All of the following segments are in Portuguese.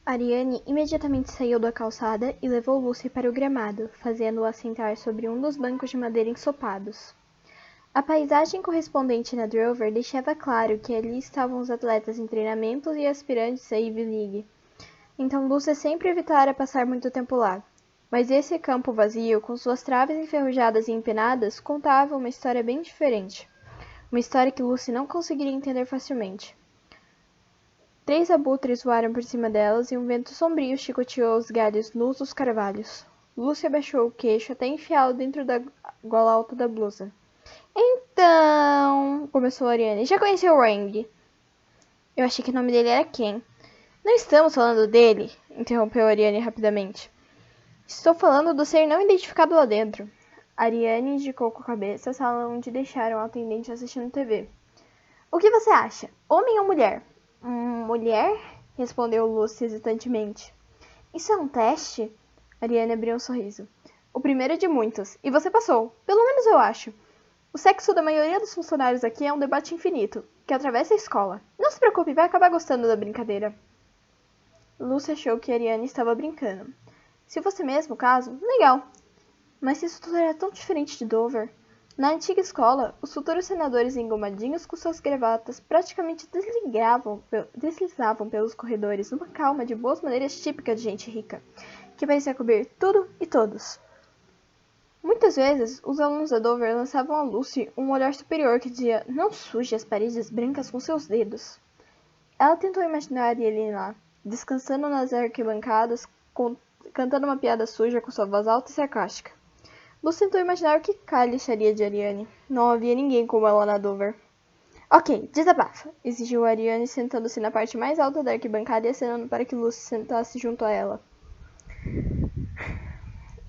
Ariane imediatamente saiu da calçada e levou Lucy para o gramado, fazendo-a sentar sobre um dos bancos de madeira ensopados. A paisagem correspondente na Drover deixava claro que ali estavam os atletas em treinamento e aspirantes à Ivy League. Então Lucy sempre evitara passar muito tempo lá. Mas esse campo vazio, com suas traves enferrujadas e empenadas, contava uma história bem diferente. Uma história que Lucy não conseguiria entender facilmente. 3 abutres voaram por cima delas e um vento sombrio chicoteou os galhos nus dos carvalhos. Lucy abaixou o queixo até enfiá-lo dentro da gola alta da blusa. Então, começou Ariane, já conheceu o Rang? Eu achei que o nome dele era Ken. Não estamos falando dele, interrompeu Ariane rapidamente. Estou falando do ser não identificado lá dentro. Ariane indicou com a cabeça a sala onde deixaram o atendente assistindo TV. O que você acha? Homem ou mulher? Mulher? Respondeu Lucy hesitantemente. Isso é um teste? Ariane abriu um sorriso. O primeiro de muitos. E você passou. Pelo menos eu acho. O sexo da maioria dos funcionários aqui é um debate infinito, que atravessa a escola. Não se preocupe, vai acabar gostando da brincadeira. Lucy achou que Ariane estava brincando. Se fosse mesmo o caso, legal. Mas isso tudo era tão diferente de Dover. Na antiga escola, os futuros senadores engomadinhos com suas gravatas praticamente deslizavam pelos corredores numa calma de boas maneiras típica de gente rica, que parecia cobrir tudo e todos. Muitas vezes, os alunos da Dover lançavam a Lucy um olhar superior que dizia: não suje as paredes brancas com seus dedos. Ela tentou imaginar ele lá, descansando nas arquibancadas, cantando uma piada suja com sua voz alta e sarcástica. Lucy tentou imaginar o que Kylie acharia de Ariane. Não havia ninguém como ela na Dover. Ok, desabafa, exigiu Ariane, sentando-se na parte mais alta da arquibancada e acenando para que Lucy sentasse junto a ela.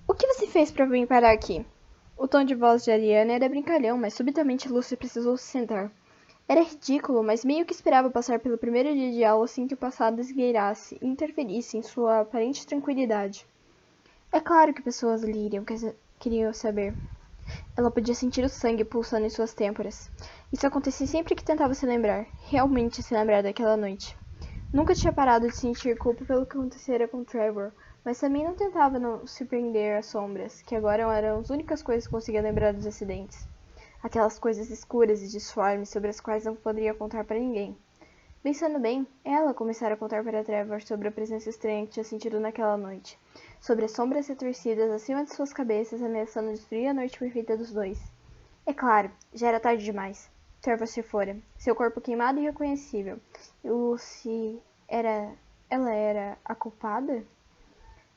O que você fez para vir parar aqui? O tom de voz de Ariane era brincalhão, mas subitamente Lucy precisou se sentar. Era ridículo, mas meio que esperava passar pelo primeiro dia de aula assim que o passado esgueirasse e interferisse em sua aparente tranquilidade. É claro que pessoas ali queriam saber. Ela podia sentir o sangue pulsando em suas têmporas. Isso acontecia sempre que tentava se lembrar, realmente se lembrar daquela noite. Nunca tinha parado de sentir culpa pelo que acontecera com Trevor, mas também não tentava não se prender às sombras, que agora eram as únicas coisas que conseguia lembrar dos acidentes. Aquelas coisas escuras e disformes sobre as quais não poderia contar para ninguém. Pensando bem, ela começara a contar para Trevor sobre a presença estranha que tinha sentido naquela noite, sobre as sombras retorcidas acima de suas cabeças ameaçando destruir a noite perfeita dos dois. É claro, já era tarde demais. Trevor se fora, seu corpo queimado e irreconhecível. E Lucy ela era a culpada?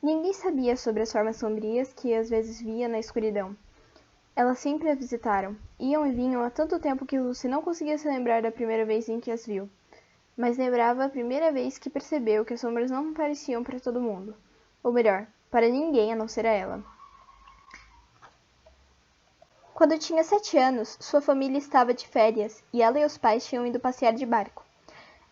Ninguém sabia sobre as formas sombrias que às vezes via na escuridão. Elas sempre a visitaram, iam e vinham há tanto tempo que Lucy não conseguia se lembrar da primeira vez em que as viu. Mas lembrava a primeira vez que percebeu que as sombras não pareciam para todo mundo. Ou melhor, para ninguém a não ser a ela. Quando tinha 7 anos, sua família estava de férias e ela e os pais tinham ido passear de barco.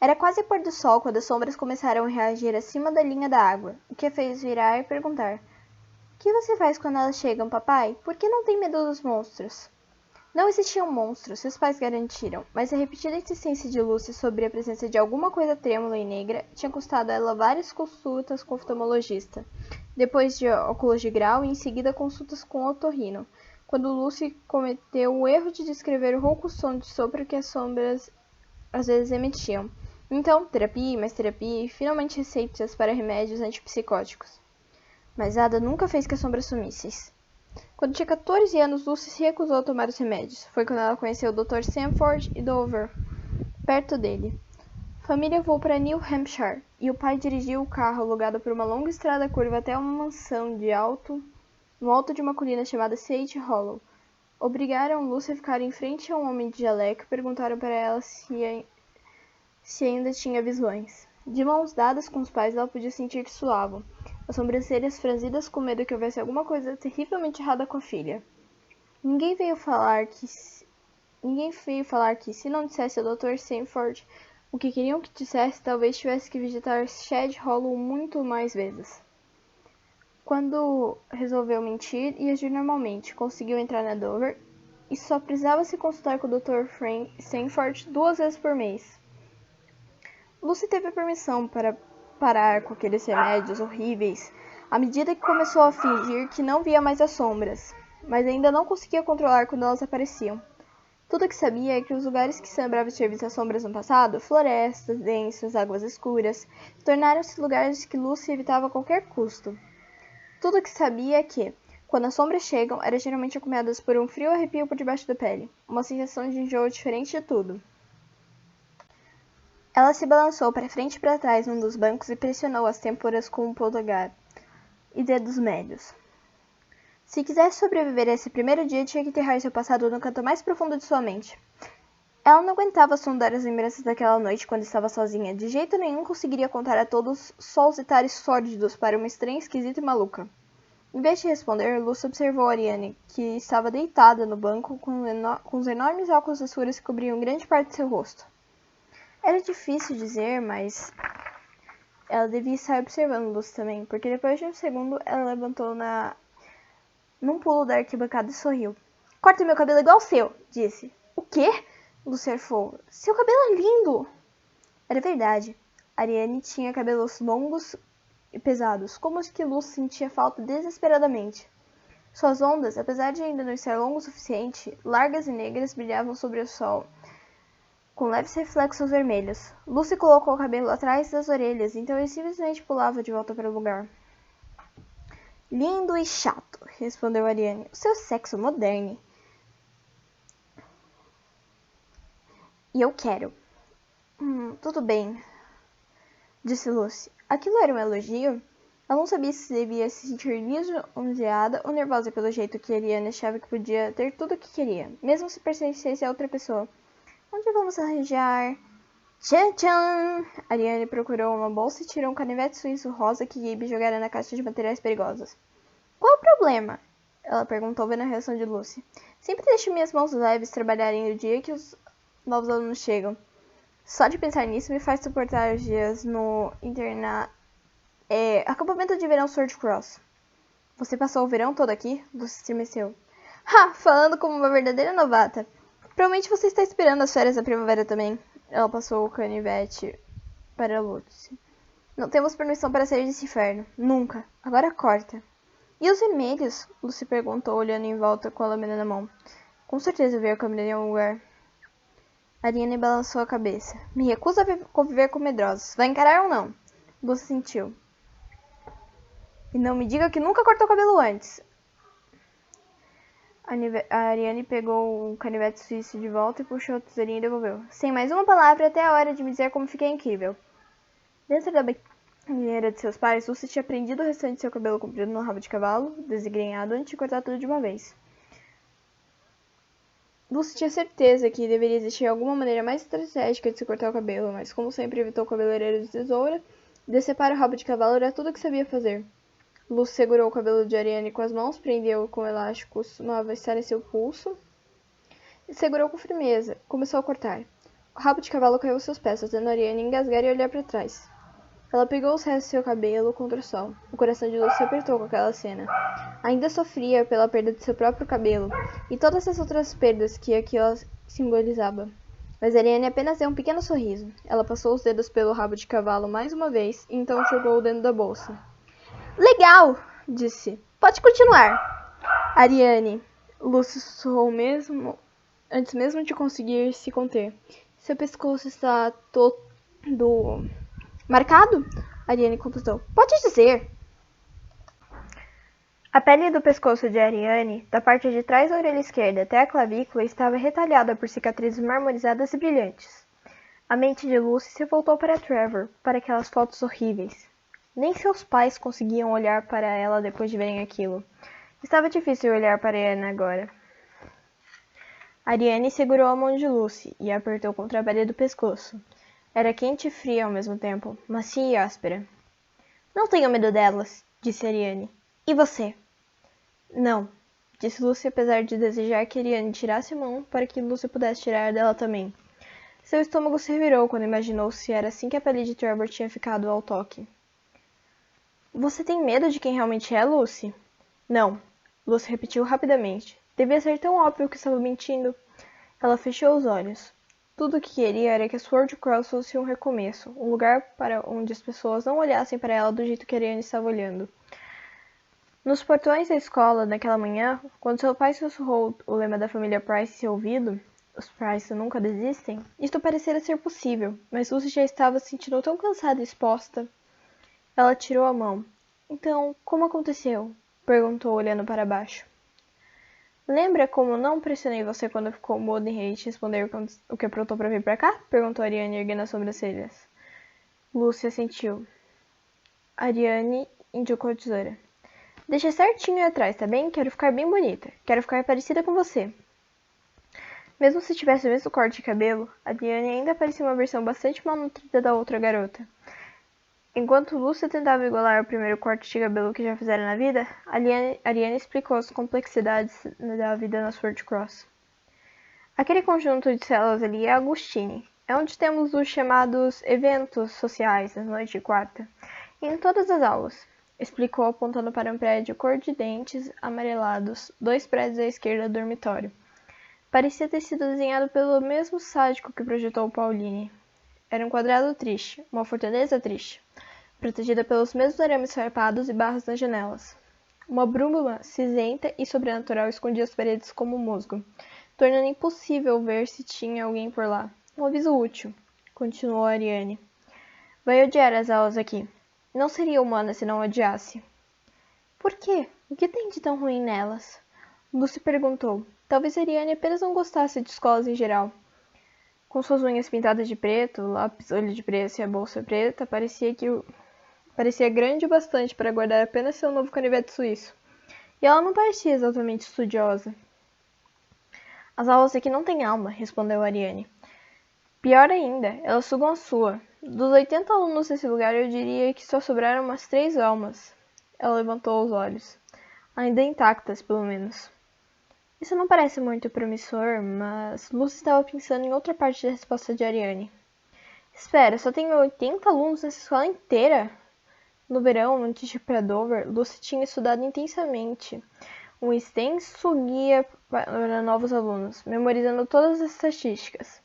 Era quase pôr do sol quando as sombras começaram a reagir acima da linha da água, o que a fez virar e perguntar: O que você faz quando elas chegam, papai? Por que não tem medo dos monstros? Não existiam monstros, seus pais garantiram, mas a repetida insistência de Lucy sobre a presença de alguma coisa trêmula e negra tinha custado a ela várias consultas com o oftalmologista, depois de óculos de grau e em seguida consultas com o otorrino, quando Lucy cometeu o erro de descrever o rouco som de sopro que as sombras às vezes emitiam. Então, terapia e mais terapia e finalmente receitas para remédios antipsicóticos. Mas Ada nunca fez que as sombras sumissem. Quando tinha 14 anos, Lucy se recusou a tomar os remédios. Foi quando ela conheceu o Dr. Sanford e Dover, perto dele. A família voou para New Hampshire, e o pai dirigiu o carro alugado por uma longa estrada curva até uma mansão no alto de uma colina chamada Sage Hollow. Obrigaram Lucy a ficar em frente a um homem de jaleco e perguntaram para ela se ainda tinha visões. De mãos dadas com os pais, ela podia sentir que suavam, as sobrancelhas franzidas com medo que houvesse alguma coisa terrivelmente errada com a filha. Ninguém veio falar que, se não dissesse ao Dr. Sanford o que queriam que dissesse, talvez tivesse que visitar Shed Hollow muito mais vezes. Quando resolveu mentir e agir normalmente, conseguiu entrar na Dover e só precisava se consultar com o Dr. Frank Sanford 2 vezes por mês. Lucy teve a permissão para parar com aqueles remédios horríveis à medida que começou a fingir que não via mais as sombras, mas ainda não conseguia controlar quando elas apareciam. Tudo o que sabia é que os lugares que sembravam serviço às sombras no passado, florestas densas, águas escuras, tornaram-se lugares que Lucy evitava a qualquer custo. Tudo o que sabia é que, quando as sombras chegam, eram geralmente acompanhadas por um frio arrepio por debaixo da pele, uma sensação de enjoo diferente de tudo. Ela se balançou para frente e para trás num dos bancos e pressionou as têmporas com um polegar e dedos médios. Se quisesse sobreviver a esse primeiro dia, tinha que enterrar seu passado no canto mais profundo de sua mente. Ela não aguentava sondar as lembranças daquela noite quando estava sozinha. De jeito nenhum conseguiria contar a todos só os detalhes sórdidos para uma estranha, esquisita e maluca. Em vez de responder, Lucy observou Ariane, que estava deitada no banco com os enormes óculos escuros que cobriam grande parte de seu rosto. Era difícil dizer, mas ela devia estar observando Lucy também, porque depois de um segundo ela levantou num pulo da arquibancada e sorriu. Corta meu cabelo igual o seu, disse. O quê? Lucy arfou. Seu cabelo é lindo! Era verdade. Ariane tinha cabelos longos e pesados, como os que Lucy sentia falta desesperadamente. Suas ondas, apesar de ainda não estar longo o suficiente, largas e negras, brilhavam sobre o sol, com leves reflexos vermelhos. Lucy colocou o cabelo atrás das orelhas, então ele simplesmente pulava de volta para o lugar. Lindo e chato, respondeu Ariane. O seu sexo moderno. E eu quero. Tudo bem, disse Lucy. Aquilo era um elogio? Ela não sabia se devia se sentir lisonjeada ou nervosa pelo jeito que Ariane achava que podia ter tudo o que queria, mesmo se pertencesse a outra pessoa. Onde vamos arranjar? Tchan, tchan! Ariane procurou uma bolsa e tirou um canivete suíço rosa que Gabe jogara na caixa de materiais perigosos. Qual o problema? Ela perguntou, vendo a reação de Lucy. Sempre deixo minhas mãos leves trabalharem no dia que os novos alunos chegam. Só de pensar nisso me faz suportar os dias no acampamento de verão Sword Cross. Você passou o verão todo aqui? Lucy estremeceu. Falando como uma verdadeira novata. Provavelmente você está esperando as férias da primavera também. Ela passou o canivete para Lucy. Não temos permissão para sair desse inferno. Nunca. Agora corta. E os vermelhos? Lucy perguntou, olhando em volta com a lâmina na mão. Com certeza veio a câmera em algum lugar. Ariane balançou a cabeça. Me recuso a conviver com medrosos. Vai encarar ou não? Lucy sentiu. E não me diga que nunca cortou o cabelo antes. A Ariane pegou o canivete suíço de volta e puxou a tesourinha e devolveu. Sem mais uma palavra, até a hora de me dizer como fiquei incrível. Dentro da banheira de seus pais, Lucy tinha prendido o restante de seu cabelo comprido no rabo de cavalo, desgrenhado, antes de cortar tudo de uma vez. Lucy tinha certeza que deveria existir alguma maneira mais estratégica de se cortar o cabelo, mas como sempre evitou o cabeleireiro de tesoura, decepar o rabo de cavalo era tudo o que sabia fazer. Lucy segurou o cabelo de Ariane com as mãos, prendeu-o com o elástico que costumava estar em seu pulso e segurou com firmeza. Começou a cortar. O rabo de cavalo caiu aos seus pés, fazendo Ariane engasgar e olhar para trás. Ela pegou os restos de seu cabelo contra o sol. O coração de Lucy se apertou com aquela cena. Ainda sofria pela perda de seu próprio cabelo e todas as outras perdas que aquilo simbolizava. Mas Ariane apenas deu um pequeno sorriso. Ela passou os dedos pelo rabo de cavalo mais uma vez e então jogou-o dentro da bolsa. Legal, disse. Pode continuar. Ariane, Lucy sussurrou antes mesmo de conseguir se conter. Seu pescoço está todo marcado? Ariane completou. Pode dizer. A pele do pescoço de Ariane, da parte de trás da orelha esquerda até a clavícula, estava retalhada por cicatrizes marmorizadas e brilhantes. A mente de Lucy se voltou para Trevor, para aquelas fotos horríveis. Nem seus pais conseguiam olhar para ela depois de verem aquilo. Estava difícil olhar para Ariane agora. Ariane segurou a mão de Lucy e a apertou contra a pele do pescoço. Era quente e fria ao mesmo tempo, macia e áspera. Não tenho medo delas, disse Ariane. E você? Não, disse Lucy, apesar de desejar que Ariane tirasse a mão para que Lucy pudesse tirar dela também. Seu estômago se revirou quando imaginou se era assim que a pele de Trevor tinha ficado ao toque. Você tem medo de quem realmente é, Lucy? Não, Lucy repetiu rapidamente. Devia ser tão óbvio que estava mentindo. Ela fechou os olhos. Tudo o que queria era que Sword Cross fosse um recomeço, um lugar para onde as pessoas não olhassem para ela do jeito que Ariane estava olhando. Nos portões da escola, naquela manhã, quando seu pai sussurrou o lema da família Price em seu ouvido, os Price nunca desistem, isto parecia ser possível, mas Lucy já estava se sentindo tão cansada e exposta. Ela tirou a mão. Então, como aconteceu? Perguntou, olhando para baixo. Lembra como não pressionei você quando ficou muda em te responder o que aprontou para vir para cá? Perguntou Ariane, erguendo as sobrancelhas. Lúcia assentiu. Ariane indicou a tesoura. Deixa certinho aí atrás, tá bem? Quero ficar bem bonita. Quero ficar parecida com você. Mesmo se tivesse o mesmo corte de cabelo, Ariane ainda parecia uma versão bastante mal nutrida da outra garota. Enquanto Lúcia tentava igualar o primeiro corte de cabelo que já fizera na vida, Ariane explicou as complexidades da vida na Sword Cross. Aquele conjunto de células ali é Agustine. É onde temos os chamados eventos sociais nas noites de quarta. E em todas as aulas, explicou apontando para um prédio cor de dentes amarelados, 2 prédios à esquerda do dormitório. Parecia ter sido desenhado pelo mesmo sádico que projetou Pauline. Era um quadrado triste, uma fortaleza triste, protegida pelos mesmos arames farpados e barras nas janelas. Uma bruma cinzenta e sobrenatural escondia as paredes como um musgo, tornando impossível ver se tinha alguém por lá. Um aviso útil, continuou Ariane. Vai odiar as aulas aqui. Não seria humana se não odiasse. Por quê? O que tem de tão ruim nelas? Lucy perguntou. Talvez Ariane apenas não gostasse de escolas em geral. Com suas unhas pintadas de preto, lápis, olho de preço e a bolsa preta, parecia grande o bastante para guardar apenas seu novo canivete suíço. E ela não parecia exatamente estudiosa. As aulas aqui não têm alma, respondeu Ariane. Pior ainda, elas sugam a sua. Dos 80 alunos nesse lugar, eu diria que só sobraram umas 3 almas. Ela levantou os olhos. Ainda intactas, pelo menos. Isso não parece muito promissor, mas Lucy estava pensando em outra parte da resposta de Ariane. Espera, só tem 80 alunos nessa escola inteira? No verão, antes de ir para Dover, Lucy tinha estudado intensamente um extenso guia para novos alunos, memorizando todas as estatísticas.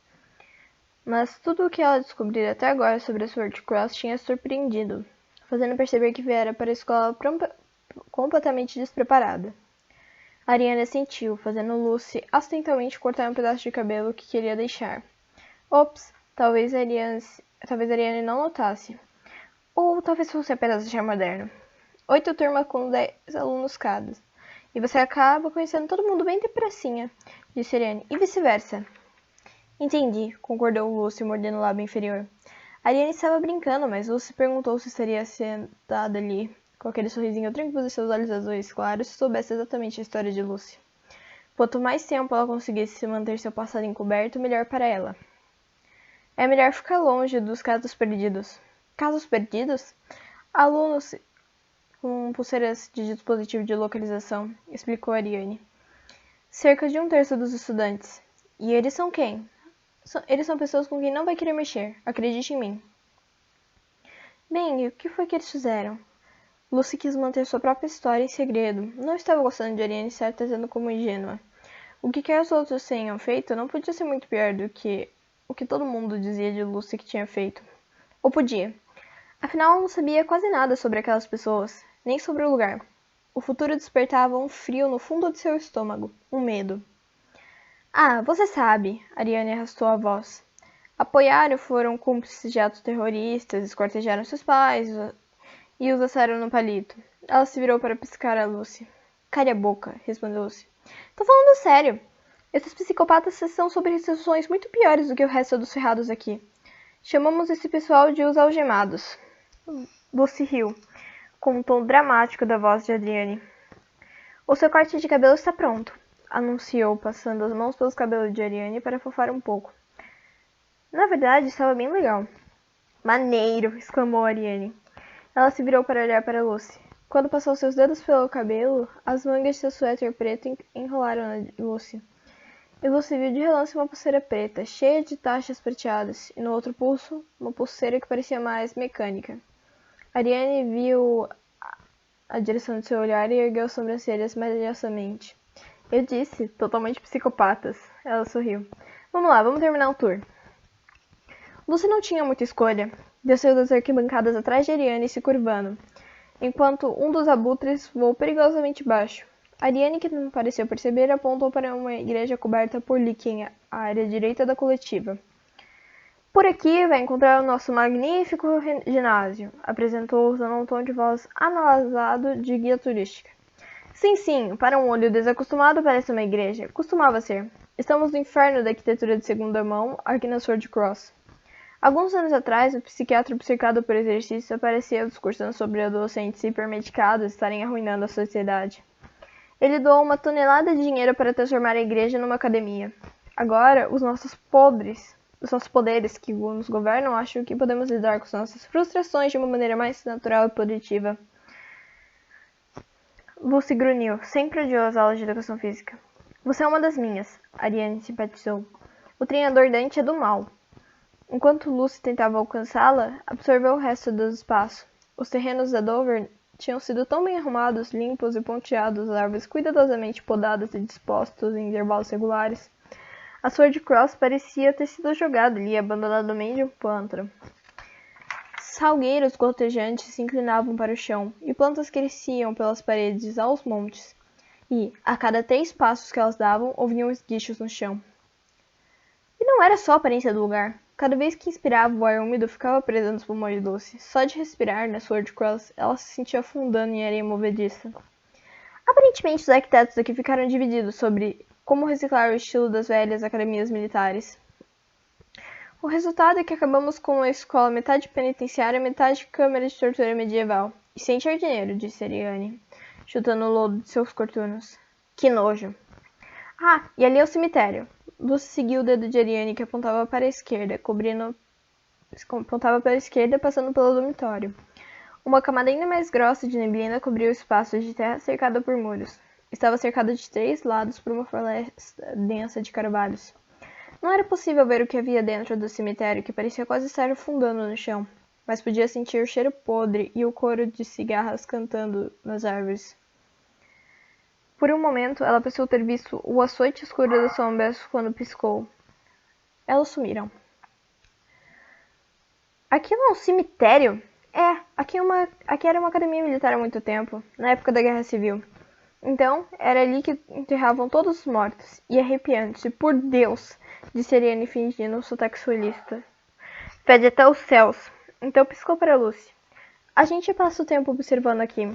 Mas tudo o que ela descobrira até agora sobre a Sword Cross tinha surpreendido, fazendo perceber que viera para a escola completamente despreparada. Ariane assentiu, fazendo Lucy acidentalmente cortar um pedaço de cabelo que queria deixar. Ops, talvez Ariane não notasse. Ou talvez fosse apenas achar moderno. 8 turmas com 10 alunos cada. E você acaba conhecendo todo mundo bem depressinha, disse Ariane, e vice-versa. Entendi, concordou Lucy, mordendo o lábio inferior. Ariane estava brincando, mas Lucy perguntou se estaria sentada ali, com aquele sorrisinho tranquilo de seus olhos azuis claros, se soubesse exatamente a história de Lucy. Quanto mais tempo ela conseguisse manter seu passado encoberto, melhor para ela. É melhor ficar longe dos casos perdidos. Casos perdidos? Alunos com pulseiras de dispositivo de localização, explicou Ariane. Cerca de 1/3 dos estudantes. E eles são quem? Eles são pessoas com quem não vai querer mexer, acredite em mim. Bem, e o que foi que eles fizeram? Lucy quis manter sua própria história em segredo. Não estava gostando de Ariane estar tratando como ingênua. O que quer os outros tenham feito não podia ser muito pior do que o que todo mundo dizia de Lucy que tinha feito. Ou podia. Afinal, ela não sabia quase nada sobre aquelas pessoas, nem sobre o lugar. O futuro despertava um frio no fundo de seu estômago, um medo. Ah, você sabe, Ariane arrastou a voz. Apoiaram foram cúmplices de atos terroristas, esquartejaram seus pais e os assaram no palito. Ela se virou para piscar a Lucy. Cale a boca, respondeu Lucy. Tô falando sério. Esses psicopatas são sobre situações muito piores do que o resto dos ferrados aqui. Chamamos esse pessoal de os algemados. Lucy riu, com um tom dramático da voz de Adriane. O seu corte de cabelo está pronto, anunciou, passando as mãos pelos cabelos de Ariane para fofar um pouco. Na verdade, estava bem legal. Maneiro! Exclamou Ariane. Ela se virou para olhar para Lucy. Quando passou seus dedos pelo cabelo, as mangas de seu suéter preto enrolaram na Lucy. E Lucy viu de relance uma pulseira preta, cheia de taxas prateadas, e no outro pulso, uma pulseira que parecia mais mecânica. Ariane viu a direção de seu olhar e ergueu as sobrancelhas malhosamente. Eu disse, totalmente psicopatas. Ela sorriu. Vamos lá, vamos terminar o tour. Lucy não tinha muita escolha. Desceu das arquibancadas atrás de Ariane se curvando, enquanto um dos abutres voou perigosamente baixo. Ariane, que não pareceu perceber, apontou para uma igreja coberta por líquen, a área direita da coletiva. Por aqui vai encontrar o nosso magnífico ginásio, apresentou usando um tom de voz analasado de guia turística. Sim, para um olho desacostumado parece uma igreja. Costumava ser. Estamos no inferno da arquitetura de segunda mão, aqui na Sword Cross. Alguns anos atrás, o psiquiatra obcecado por exercício apareceu discursando sobre adolescentes hipermedicados estarem arruinando a sociedade. Ele doou uma tonelada de dinheiro para transformar a igreja numa academia. Agora, os nossos poderes que nos governam acham que podemos lidar com nossas frustrações de uma maneira mais natural e positiva. Lucy grunhiu, sempre odiou as aulas de educação física. Você é uma das minhas, Ariane simpatizou. O treinador Dante é do mal. Enquanto Lucy tentava alcançá-la, absorveu o resto do espaço. Os terrenos da Dover tinham sido tão bem arrumados, limpos e ponteados, árvores cuidadosamente podadas e dispostos em intervalos regulares. A Sword Cross parecia ter sido jogada ali, abandonada no meio de um pântano. Salgueiros gotejantes se inclinavam para o chão, e plantas cresciam pelas paredes aos montes. E, a cada 3 passos que elas davam, ouviam esguichos no chão. E não era só a aparência do lugar. Cada vez que inspirava, o ar úmido ficava preso nos pulmões de Lucy. Só de respirar na Sword Cross, ela se sentia afundando em areia movediça. Aparentemente, os arquitetos aqui ficaram divididos sobre como reciclar o estilo das velhas academias militares. O resultado é que acabamos com uma escola metade penitenciária, metade câmara de tortura medieval. E sem jardineiro, disse Ariane, chutando o lodo de seus coturnos. Que nojo. Ah, e ali é o cemitério. Lucy seguiu o dedo de Ariane, que apontava para a esquerda, passando pelo dormitório. Uma camada ainda mais grossa de neblina cobriu o espaço de terra cercada por muros. Estava cercada de 3 lados por uma floresta densa de carvalhos. Não era possível ver o que havia dentro do cemitério, que parecia quase estar afundando no chão, mas podia sentir o cheiro podre e o coro de cigarras cantando nas árvores. Por um momento, ela pensou ter visto o açoite escuro das sombras quando piscou. Elas sumiram. Aquilo é um cemitério? É, aqui era uma academia militar há muito tempo, na época da Guerra Civil. Então, era ali que enterravam todos os mortos. E arrepiante, por Deus, disse Ariane fingindo um sotaque sulista. Fede até os céus. Então piscou para Lucy. A gente passa o tempo observando aqui.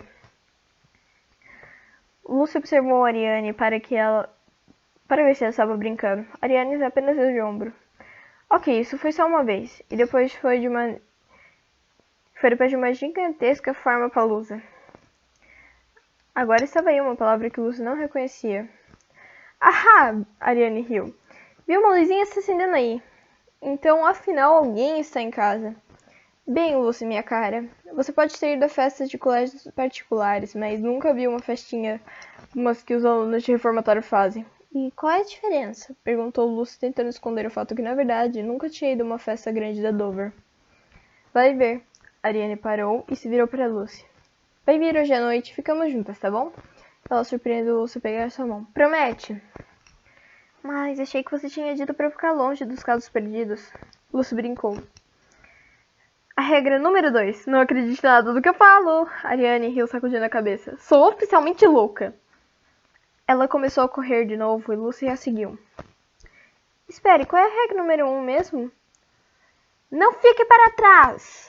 Lucy observou Ariane para ver se ela estava brincando. Ariane apenas deu de ombro. Ok, isso foi só uma vez. E depois foi depois de uma gigantesca farmapalusa. Agora estava aí uma palavra que Lucy não reconhecia. Ahá! Ariane riu. Vi uma luzinha se acendendo aí. Então, afinal, alguém está em casa. Bem, Lucy, minha cara, você pode ter ido a festas de colégios particulares, mas nunca vi uma festinha como as que os alunos de reformatório fazem. E qual é a diferença? Perguntou Lucy, tentando esconder o fato que, na verdade, nunca tinha ido a uma festa grande da Dover. Vai ver. Ariane parou e se virou para Lucy. Vai vir hoje à noite, ficamos juntas, tá bom? Ela surpreendeu Lucy pegar sua mão. Promete? Mas achei que você tinha dito para eu ficar longe dos casos perdidos. Lucy brincou. A regra número 2. Não acredite em nada do que eu falo. Ariane riu sacudindo a cabeça. Sou oficialmente louca. Ela começou a correr de novo e Lucy a seguiu. Espere, qual é a regra número 1 mesmo? Não fique para trás!